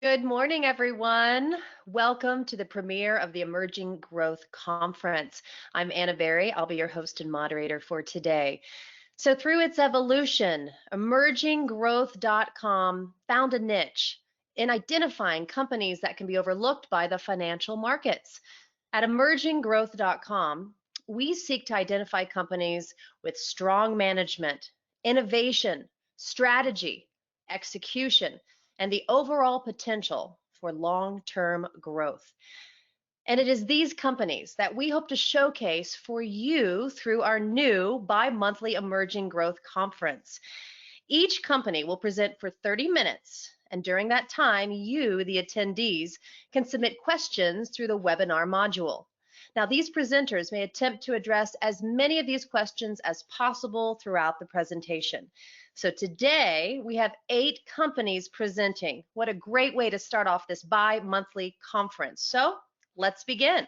Good morning, everyone. Welcome to the premiere of the Emerging Growth Conference. I'm Anna Berry. I'll be your host and moderator for today. So, through its evolution, emerginggrowth.com found a niche in identifying companies that can be overlooked by the financial markets. At emerginggrowth.com, we seek to identify companies with strong management, innovation, strategy, execution, and the overall potential for long-term growth. And it is these companies that we hope to showcase for you through our new bi-monthly Emerging Growth Conference. Each company will present for 30 minutes, and during that time, you, the attendees, can submit questions through the webinar module. Now, these presenters may attempt to address as many of these questions as possible throughout the presentation. So today we have 8 companies presenting. What a great way to start off this bi-monthly conference. So let's begin.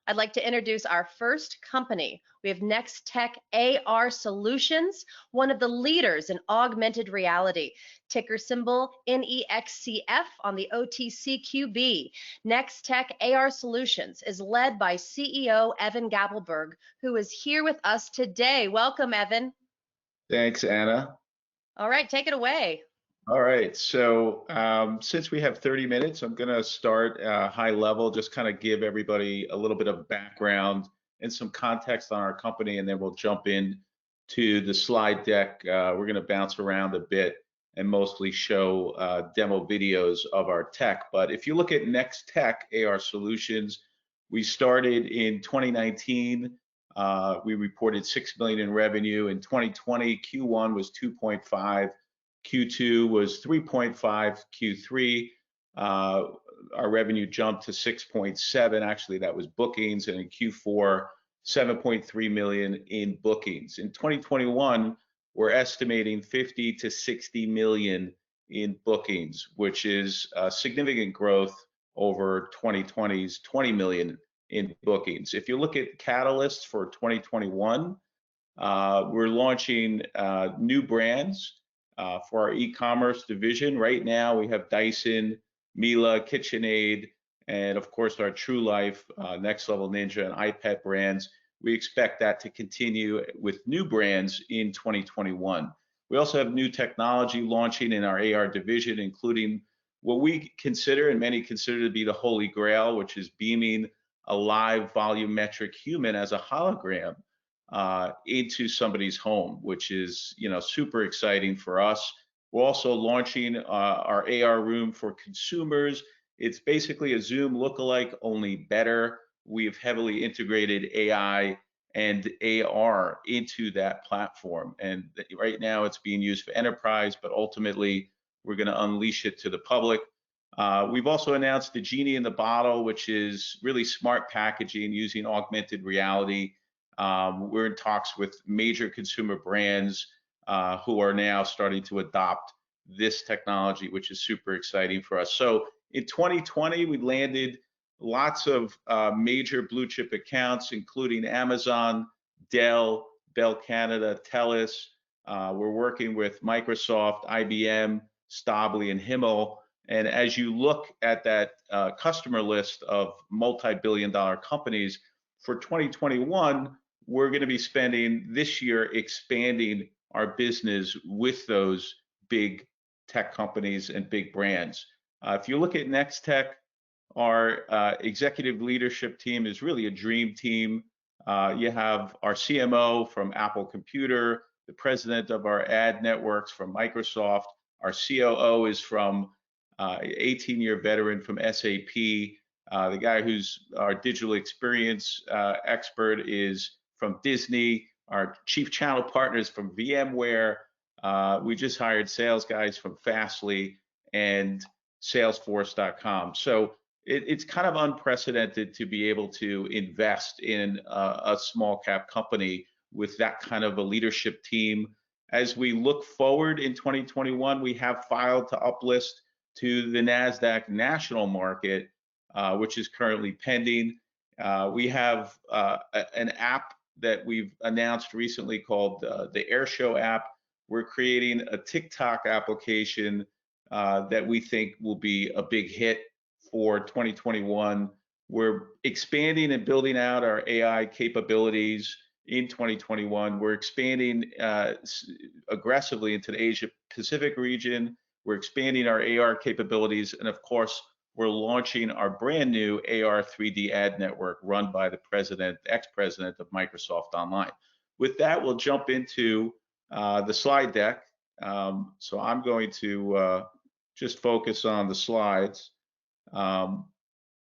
I'd like to introduce our first company. We have Nextech AR Solutions, one of the leaders in augmented reality. Ticker symbol NEXCF on the OTCQB. Nextech AR Solutions is led by CEO Evan Gappelberg, who is here with us today. Welcome, Evan. Thanks, Anna. All right, take it away. All right, so since we have 30 minutes, I'm going to start high level, just kind of give everybody a little bit of background and some context on our company, and then we'll jump in to the slide deck. We're going to bounce around a bit and mostly show demo videos of our tech. But if you look at Nextech AR Solutions, we started in 2019. We reported $6 million in revenue. In 2020, Q1 was 2.5. Q2 was 3.5, Q3, our revenue jumped to 6.7. Actually, that was bookings, and in Q4, 7.3 million in bookings. In 2021, we're estimating 50 to 60 million in bookings, which is significant growth over 2020's 20 million in bookings. If you look at catalysts for 2021, we're launching new brands. For our e-commerce division. Right now we have Dyson, Miele, KitchenAid, and of course our True Life, Next Level Ninja, and iPet brands. We expect that to continue with new brands in 2021. We also have new technology launching in our AR division, including what we consider and many consider to be the holy grail, which is beaming a live volumetric human as a hologram into somebody's home, which is super exciting for us. We're also launching our AR room for consumers. It's basically a Zoom lookalike, only better. We've heavily integrated AI and AR into that platform, and right now it's being used for enterprise, but ultimately we're going to unleash it to the public. We've also announced the Genie in the Bottle, which is really smart packaging using augmented reality. We're in talks with major consumer brands who are now starting to adopt this technology, which is super exciting for us. So in 2020, we landed lots of major blue chip accounts, including Amazon, Dell, Bell Canada, TELUS. We're working with Microsoft, IBM, Stably, and Himmel. And as you look at that customer list of multi-billion-dollar companies, for 2021, we're going to be spending this year expanding our business with those big tech companies and big brands. If you look at Nextech, our executive leadership team is really a dream team. You have our CMO from Apple Computer, the president of our ad networks from Microsoft, our COO is from 18-year veteran from SAP. The guy who's our digital experience expert is from Disney. Our chief channel partners from VMware. We just hired sales guys from Fastly and Salesforce.com. So it's kind of unprecedented to be able to invest in a small cap company with that kind of a leadership team. As we look forward in 2021, we have filed to uplist to the NASDAQ national market, which is currently pending. We have an app that we've announced recently called the Airshow app. We're creating a TikTok application that we think will be a big hit for 2021. We're expanding and building out our AI capabilities in 2021. We're expanding aggressively into the Asia Pacific region. We're expanding our AR capabilities. And of course, we're launching our brand new AR 3D ad network run by the ex-president of Microsoft Online. With that, we'll jump into the slide deck. So I'm going to just focus on the slides.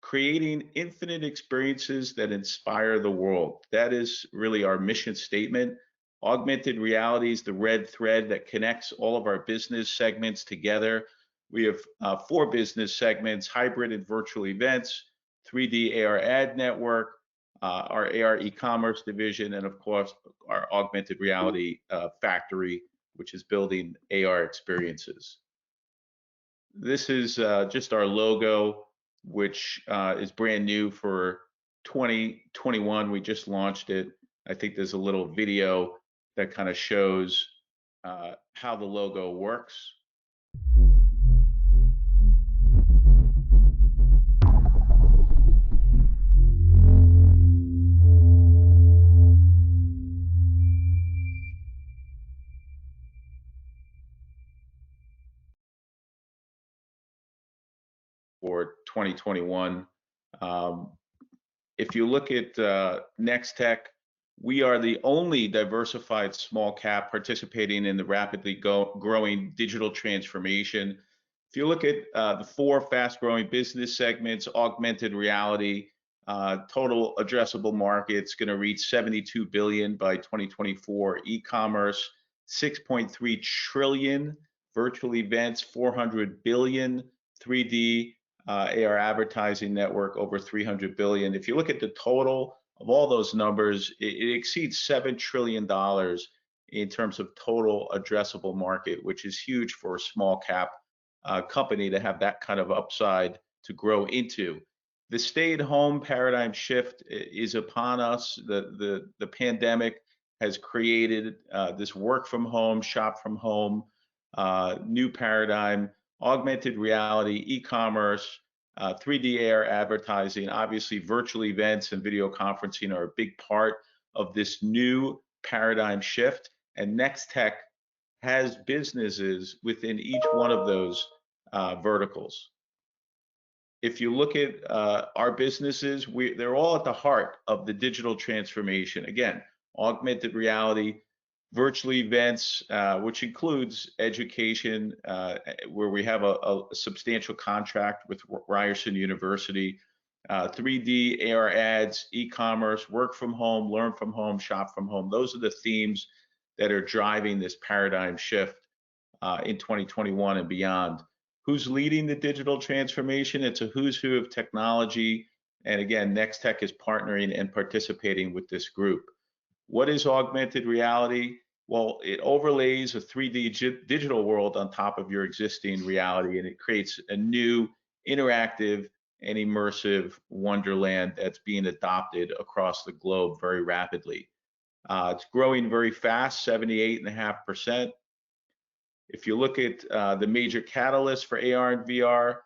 Creating infinite experiences that inspire the world. That is really our mission statement. Augmented reality is the red thread that connects all of our business segments together. We have 4 business segments: hybrid and virtual events, 3D AR ad network, our AR e-commerce division, and of course, our augmented reality factory, which is building AR experiences. This is just our logo, which is brand new for 2021. We just launched it. I think there's a little video that kind of shows how the logo works. For 2021. If you look at Nextech, we are the only diversified small cap participating in the rapidly growing digital transformation. If you look at the 4 fast-growing business segments, augmented reality, total addressable market's going to reach $72 billion by 2024. E-commerce, $6.3 trillion. Virtual events, $400 billion. 3D AR advertising network, over $300 billion. If you look at the total of all those numbers, it exceeds $7 trillion in terms of total addressable market, which is huge for a small cap company to have that kind of upside to grow into. The stay-at-home paradigm shift is upon us. The pandemic has created this work from home, shop from home, new paradigm. Augmented reality, e-commerce, 3D AR advertising, obviously virtual events and video conferencing are a big part of this new paradigm shift. And Nextech has businesses within each one of those verticals. If you look at our businesses, they're all at the heart of the digital transformation. Again, augmented reality, virtual events, which includes education, where we have a substantial contract with Ryerson University, 3D AR ads, e-commerce, work from home, learn from home, shop from home. Those are the themes that are driving this paradigm shift in 2021 and beyond. Who's leading the digital transformation? It's a who's who of technology. And again, Nextech is partnering and participating with this group. What is augmented reality? Well, it overlays a 3D digital world on top of your existing reality, and it creates a new interactive and immersive wonderland that's being adopted across the globe very rapidly. It's growing very fast, 78.5%. If you look at the major catalysts for AR and VR,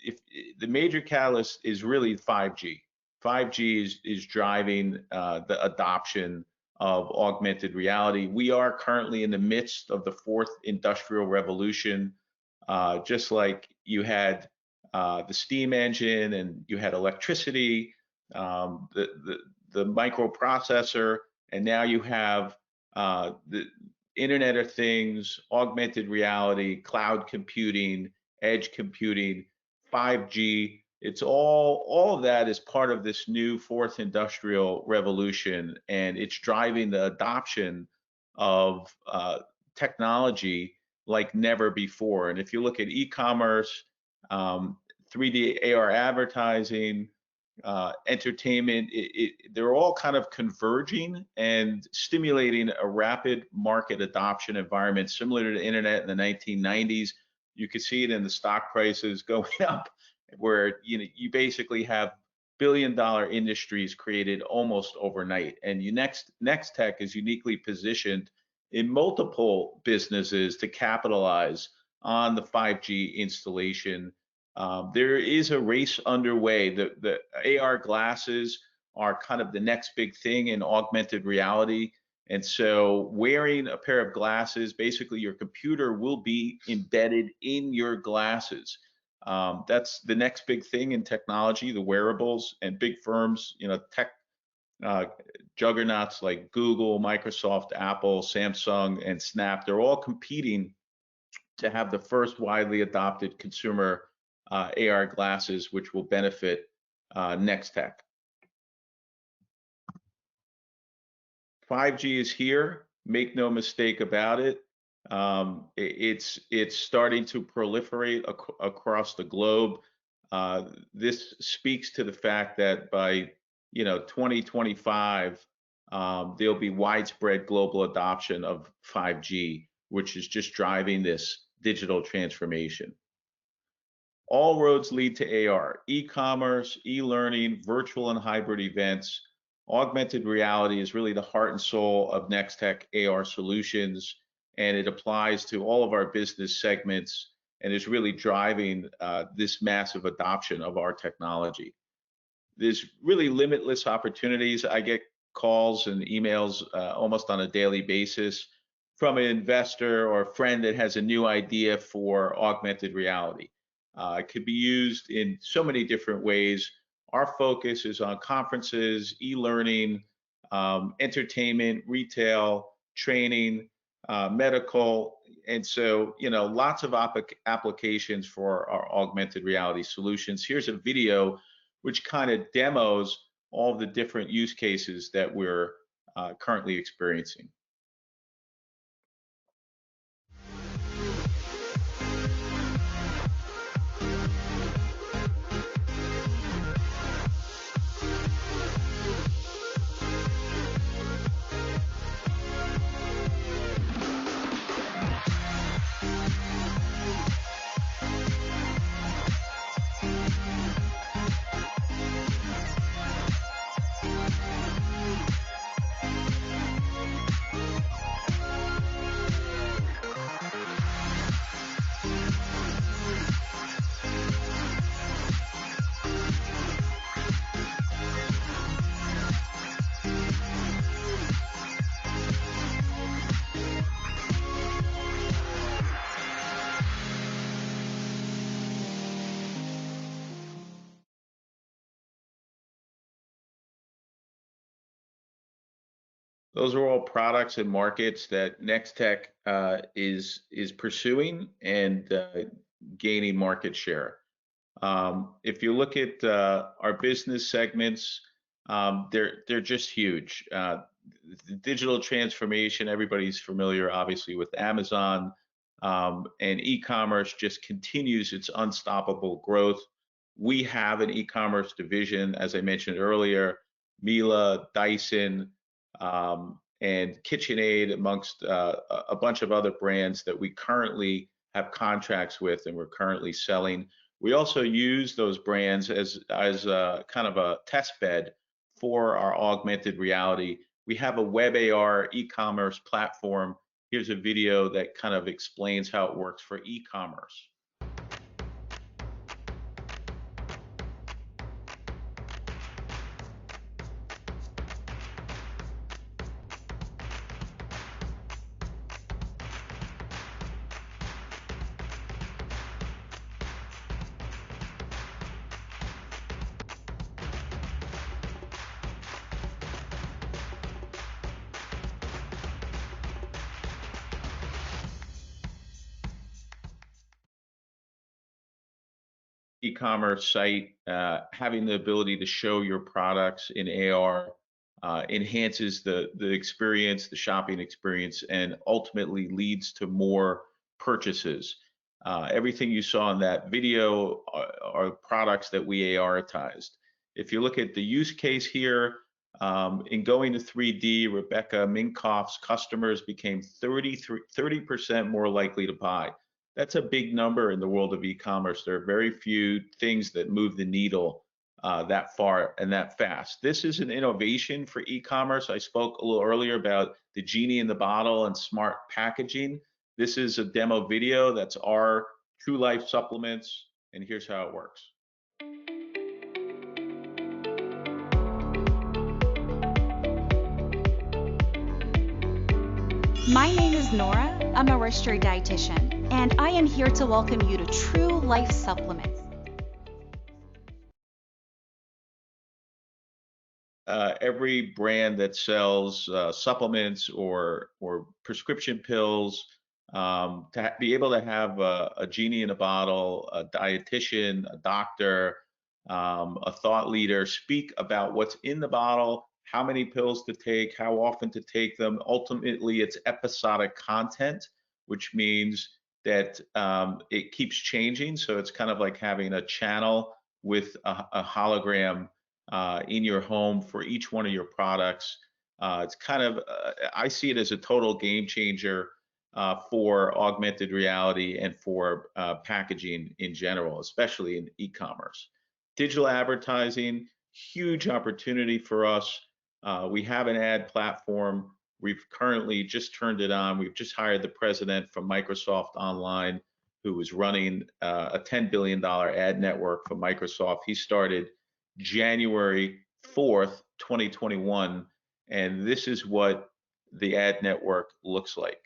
if the major catalyst is really 5G. 5G is driving the adoption of augmented reality. We are currently in the midst of the 4th industrial revolution. Just like you had the steam engine and you had electricity, the microprocessor, and now you have the Internet of Things, augmented reality, cloud computing, edge computing, 5G. It's all of that is part of this new 4th industrial revolution, and it's driving the adoption of technology like never before. And if you look at e-commerce, 3D AR advertising, entertainment, they're all kind of converging and stimulating a rapid market adoption environment similar to the internet in the 1990s. You could see it in the stock prices going up, where you basically have billion-dollar industries created almost overnight. And Nextech is uniquely positioned in multiple businesses to capitalize on the 5G installation. There is a race underway. The AR glasses are kind of the next big thing in augmented reality. And so wearing a pair of glasses, basically your computer will be embedded in your glasses. That's the next big thing in technology, the wearables, and big firms, tech uh, juggernauts like Google, Microsoft, Apple, Samsung, and Snap, they're all competing to have the first widely adopted consumer AR glasses, which will benefit Nextech. 5G is here. Make no mistake about it. It's starting to proliferate across the globe. This speaks to the fact that by 2025, there'll be widespread global adoption of 5G, which is just driving this digital transformation. All roads lead to AR, e-commerce, e-learning, virtual and hybrid events. Augmented reality is really the heart and soul of Nextech AR solutions, and it applies to all of our business segments and is really driving this massive adoption of our technology. There's really limitless opportunities. I get calls and emails almost on a daily basis from an investor or a friend that has a new idea for augmented reality. It could be used in so many different ways. Our focus is on conferences, e-learning, entertainment, retail, training, medical, and so lots of applications for our augmented reality solutions. Here's a video which kind of demos all the different use cases that we're currently experiencing. Those are all products and markets that Nextech is pursuing and gaining market share. If you look at our business segments, they're just huge. The digital transformation, everybody's familiar, obviously, with Amazon, and e-commerce just continues its unstoppable growth. We have an e-commerce division, as I mentioned earlier, Miele, Dyson, and KitchenAid, amongst a bunch of other brands that we currently have contracts with and we're currently selling. We also use those brands as a kind of a test bed for our augmented reality. We have a web AR e-commerce platform. Here's a video that kind of explains how it works for e-commerce. E-commerce site, having the ability to show your products in AR enhances the experience, the shopping experience, and ultimately leads to more purchases. Everything you saw in that video are products that we ARitized. If you look at the use case here, in going to 3D, Rebecca Minkoff's customers became 30% more likely to buy. That's a big number in the world of e-commerce. There are very few things that move the needle that far and that fast. This is an innovation for e-commerce. I spoke a little earlier about the genie in the bottle and smart packaging. This is a demo video. That's our True Life supplements, and here's how it works. My name is Nora. I'm a registered dietitian, and I am here to welcome you to True Life Supplements. Every brand that sells supplements or prescription pills, to be able to have a genie in a bottle, a dietitian, a doctor, a thought leader speak about what's in the bottle, how many pills to take, how often to take them. Ultimately, it's episodic content, which means that it keeps changing. So it's kind of like having a channel with a hologram in your home for each one of your products. It's kind of, I see it as a total game changer for augmented reality and for packaging in general, especially in e-commerce. Digital advertising, huge opportunity for us. We have an ad platform. We've currently just turned it on. We've just hired the president from Microsoft Online, who is running a $10 billion ad network for Microsoft. He started January 4th, 2021, and this is what the ad network looks like.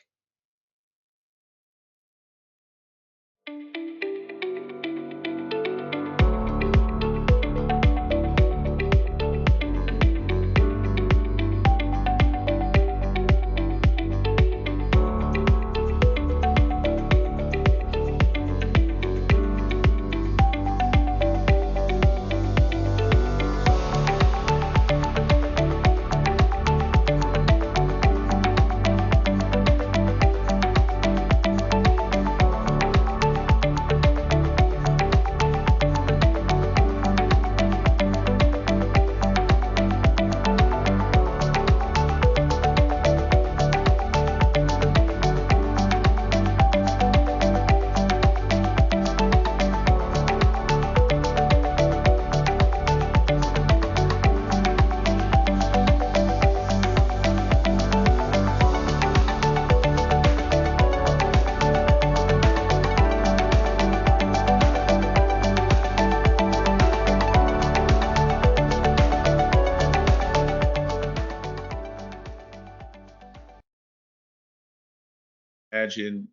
Imagine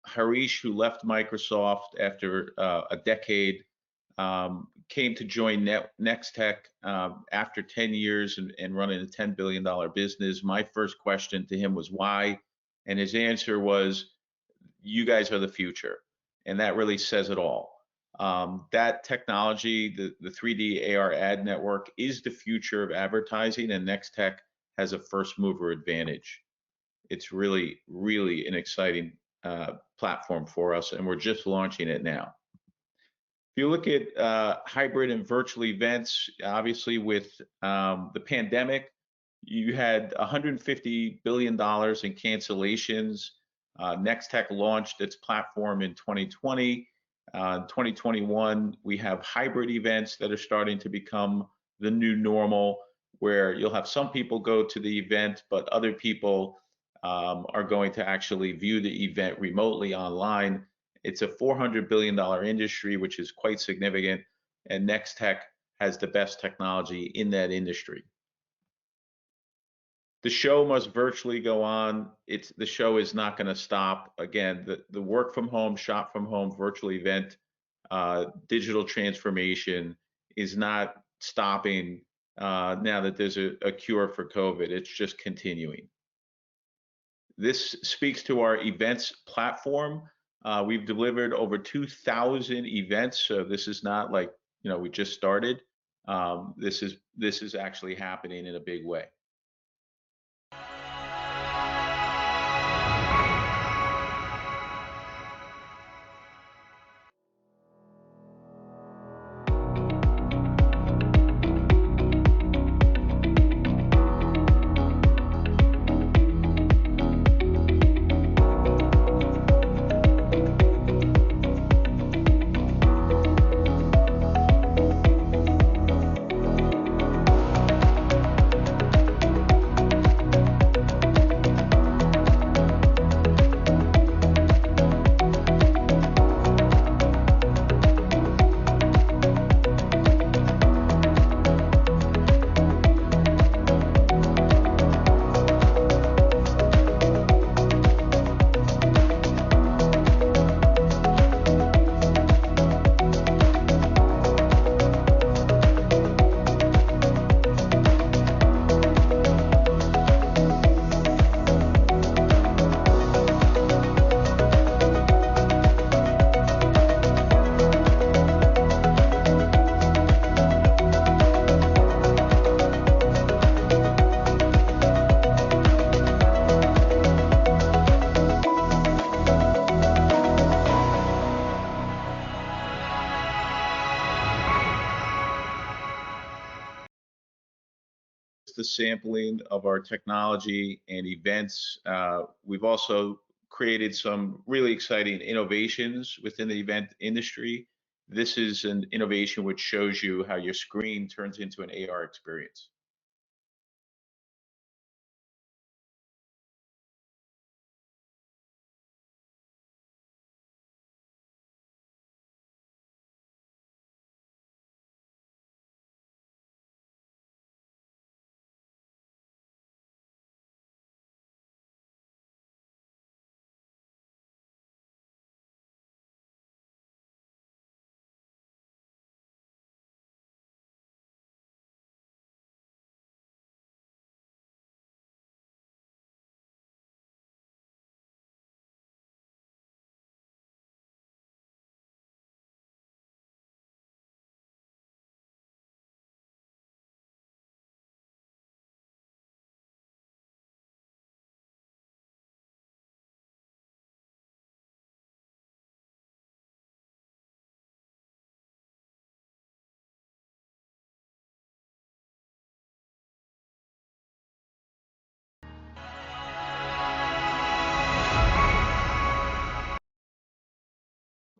Harish, who left Microsoft after a decade, came to join Nextech after 10 years and running a $10 billion business. My first question to him was why? And his answer was, you guys are the future. And that really says it all. That technology, the 3D AR ad network, is the future of advertising, and Nextech has a first mover advantage. It's really, really an exciting platform for us, and we're just launching it now. If you look at hybrid and virtual events, obviously with the pandemic, you had $150 billion in cancellations. Nextech launched its platform in 2020. In 2021, we have hybrid events that are starting to become the new normal, where you'll have some people go to the event, but other people are going to actually view the event remotely online. It's a $400 billion industry, which is quite significant, and Nextech has the best technology in that industry. The show must virtually go on. The show is not going to stop. Again, the work from home, shop from home, virtual event, digital transformation is not stopping now that there's a cure for COVID. It's just continuing. This speaks to our events platform. We've delivered over 2,000 events, so this is not like, we just started. This is actually happening in a big way. a sampling of our technology and events. We've also created some really exciting innovations within the event industry. This is an innovation which shows you how your screen turns into an AR experience.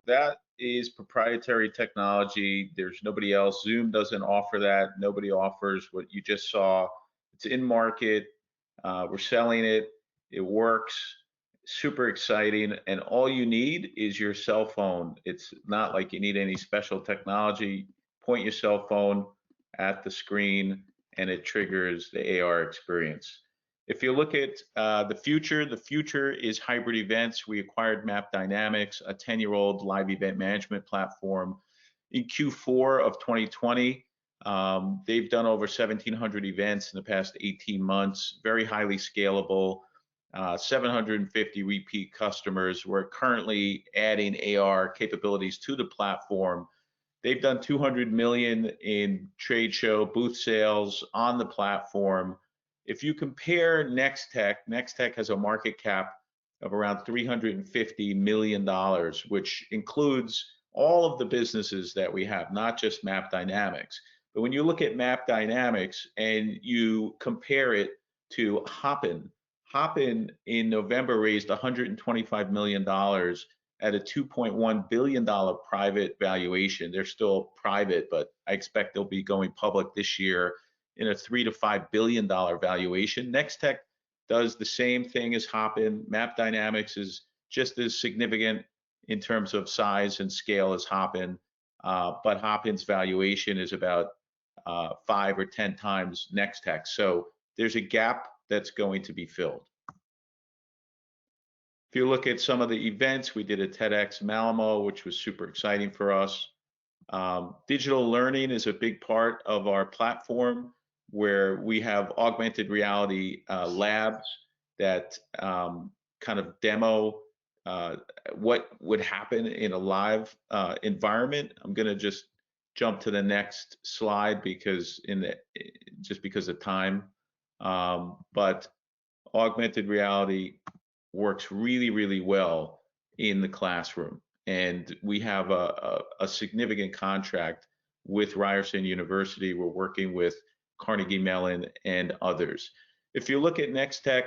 That is proprietary technology. There's nobody else. Zoom doesn't offer that. Nobody offers what you just saw. It's in market. We're selling it. It works. Super exciting. And all you need is your cell phone. It's not like you need any special technology. Point your cell phone at the screen and it triggers the AR experience. If you look at the future is hybrid events. We acquired Map Dynamics, a 10-year-old live event management platform. In Q4 of 2020, they've done over 1,700 events in the past 18 months, very highly scalable, 750 repeat customers. We're currently adding AR capabilities to the platform. They've done 200 million in trade show booth sales on the platform. If you compare Nextech has a market cap of around $350 million, which includes all of the businesses that we have, not just Map Dynamics. But when you look at Map Dynamics and you compare it to Hopin in November raised $125 million at a $2.1 billion private valuation. They're still private, but I expect they'll be going public this year in a $3 to $5 billion valuation. Nextech does the same thing as Hopin. Map Dynamics is just as significant in terms of size and scale as Hopin, but Hopin's valuation is about 5 or 10 times Nextech. So there's a gap that's going to be filled. If you look at some of the events, we did a TEDx Malmo, which was super exciting for us. Digital learning is a big part of our platform, where we have augmented reality labs that kind of demo what would happen in a live environment. I'm going to just jump to the next slide because just because of time. But augmented reality works really, really well in the classroom. And we have a significant contract with Ryerson University. We're working with Carnegie Mellon and others. If you look at Nextech,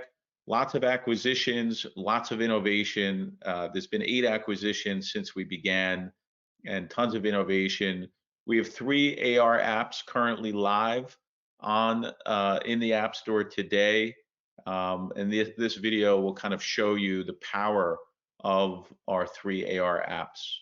lots of acquisitions, lots of innovation. There's been 8 acquisitions since we began and tons of innovation. We have 3 AR apps currently live on in the App Store today. And this video will kind of show you the power of our 3 AR apps.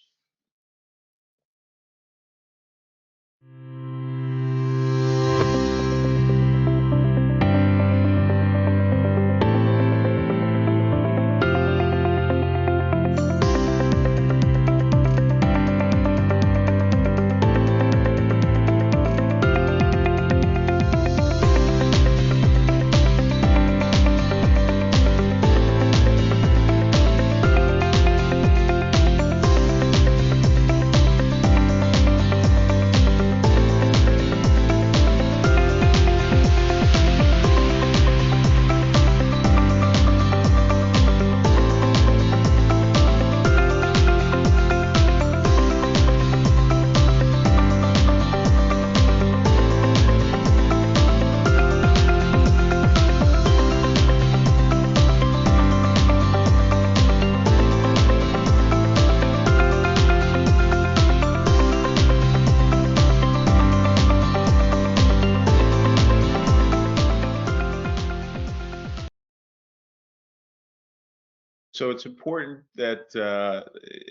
So it's important that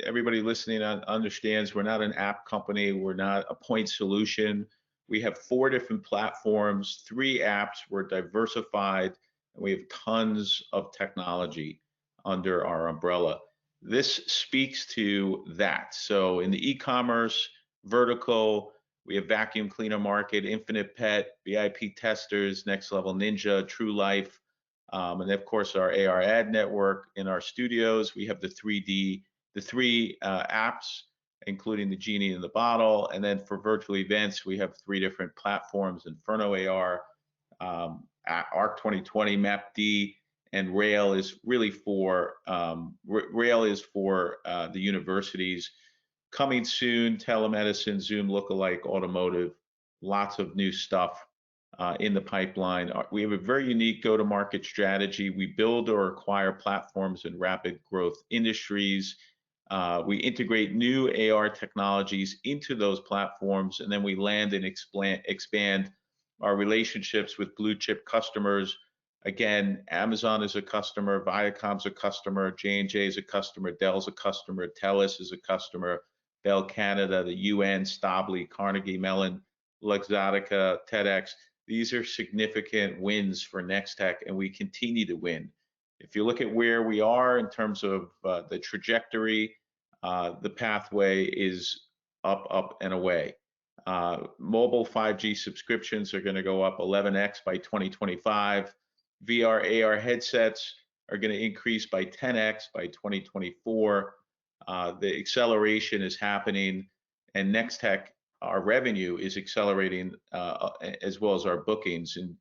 everybody listening understands we're not an app company. We're not a point solution. We have 4 different platforms, 3 apps. We're diversified, and we have tons of technology under our umbrella. This speaks to that. So in the e-commerce vertical, we have Vacuum Cleaner Market, Infinite Pet, VIP Testers, Next Level Ninja, True Life, and of course our AR ad network. In our studios, we have the 3 apps, including the Genie in the Bottle. And then for virtual events, we have 3 different platforms: Inferno AR, ARC 2020, MapD, and Rail is really for the universities. Coming soon, telemedicine, Zoom lookalike, automotive, lots of new stuff in the pipeline. We have a very unique go-to-market strategy. We build or acquire platforms in rapid growth industries. We integrate new AR technologies into those platforms, and then we land and expand our relationships with blue chip customers. Again, Amazon is a customer, Viacom's a customer, J&J is a customer, Dell's a customer, TELUS is a customer, Bell Canada, the UN, Stably, Carnegie Mellon, Luxottica, TEDx. These are significant wins for Nextech, and we continue to win. If you look at where we are in terms of the trajectory, the pathway is up, up, and away. Mobile 5G subscriptions are going to go up 11x by 2025. VR, AR headsets are going to increase by 10x by 2024. The acceleration is happening, and Nextech, our revenue is accelerating as well as our bookings. And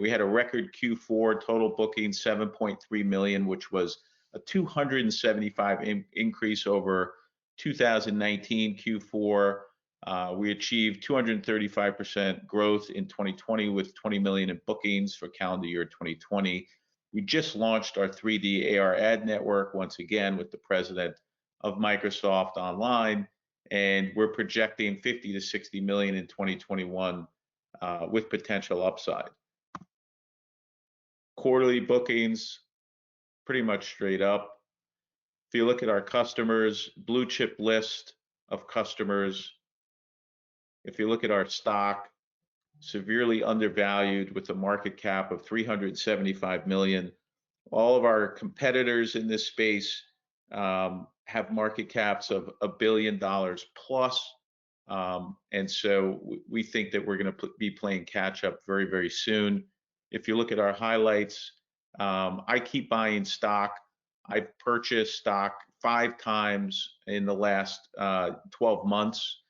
we had a record Q4 total bookings, 7.3 million, which was a 275 increase over 2019 Q4. We achieved 235% growth in 2020 with 20 million in bookings for calendar year 2020. We just launched our 3D AR ad network once again with the president of Microsoft online, and we're projecting 50 to 60 million in 2021 with potential upside. Quarterly bookings, pretty much straight up. If you look at our customers, blue chip list of customers. If you look at our stock, severely undervalued with a market cap of 375 million. All of our competitors in this space have market caps of $1 billion plus. And so we think that we're going to be playing catch up very, very soon. If you look at our highlights, I keep buying stock. I've purchased stock 5 times in the last 12 months.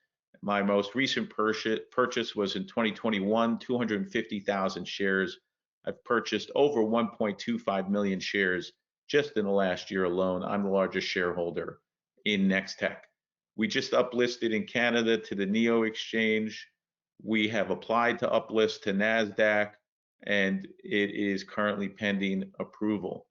My most recent purchase was in 2021, 250,000 shares. I've purchased over 1.25 million shares just in the last year alone. I'm the largest shareholder in Nextech. We just uplisted in Canada to the NEO exchange. We have applied to uplist to NASDAQ, and it is currently pending approval.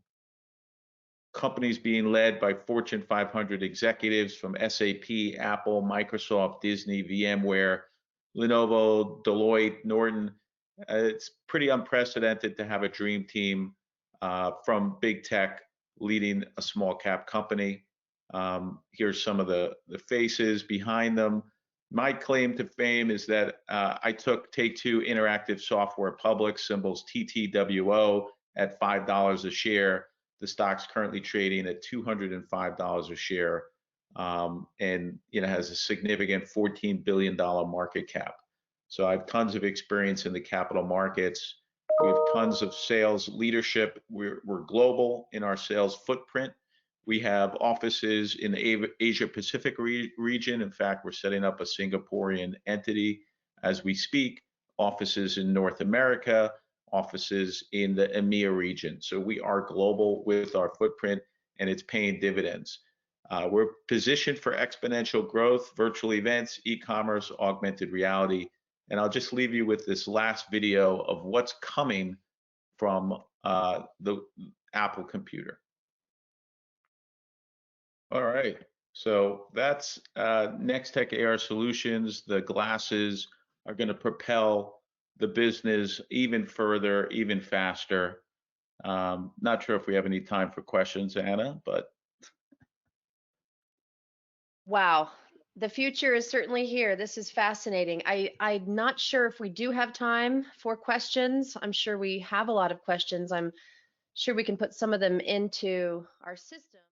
Companies being led by Fortune 500 executives from SAP, Apple, Microsoft, Disney, VMware, Lenovo, Deloitte, Norton. It's pretty unprecedented to have a dream team from big tech leading a small cap company. Here's some of the faces behind them. My claim to fame is that I took Take-Two Interactive Software public, symbols TTWO, at $5 a share. The stock's currently trading at $205 a share, and has a significant $14 billion market cap. So I have tons of experience in the capital markets. We have tons of sales leadership. We're global in our sales footprint. We have offices in the Asia Pacific region. In fact, we're setting up a Singaporean entity as we speak, offices in North America, offices in the EMEA region. So we are global with our footprint, and it's paying dividends. We're positioned for exponential growth, virtual events, e-commerce, augmented reality. And I'll just leave you with this last video of what's coming from the Apple computer. All right, so that's Nextech AR Solutions. The glasses are going to propel the business even further, even faster. Not sure if we have any time for questions, Anna, but Wow, the future is certainly here. This is fascinating. I'm not sure if we do have time for questions. I'm sure we have a lot of questions. I'm sure we can put some of them into our system.